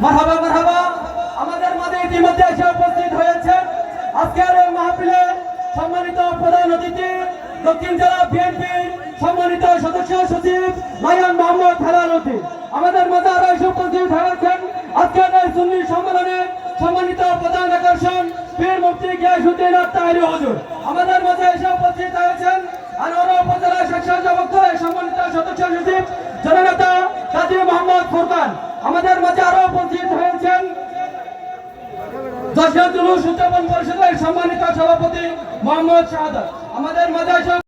মারহাবা মারহাবা। আমাদের মাঝে ইতিমধ্যে এসে উপস্থিত হয়েছেন আজকের এই মাহফিলের সম্মানিত প্রধান অতিথি দক্ষিণ জেলা বিএনপির সম্মানিত সদস্য সচিব মাইয়ান মোহাম্মদ হেলালুদ্দিন। আমাদের মাঝে আরো এসে উপস্থিত হয়েছেন আজকের এই সুন্নি সম্মেলনে সম্মানিত প্রধান আকর্ষণ পীর মুফতি গিয়াসউদ্দিন আত-তাহেরি হুজুর। আমাদের মাঝে এসে উপস্থিত হয়েছেন আনোয়ারা উপজেলা স্বেচ্ছাসেবক দলের সম্মানিত সদস্য সচিব জননেতা কাজী মোহাম্মদ ফুরকান। আমাদের মাঝে আরো উপস্থিত হয়েছেন যশোর জুলুস উদযাপন পরিষদের সম্মানিত সভাপতি মোহাম্মদ শাহাদাত। আমাদের মাঝে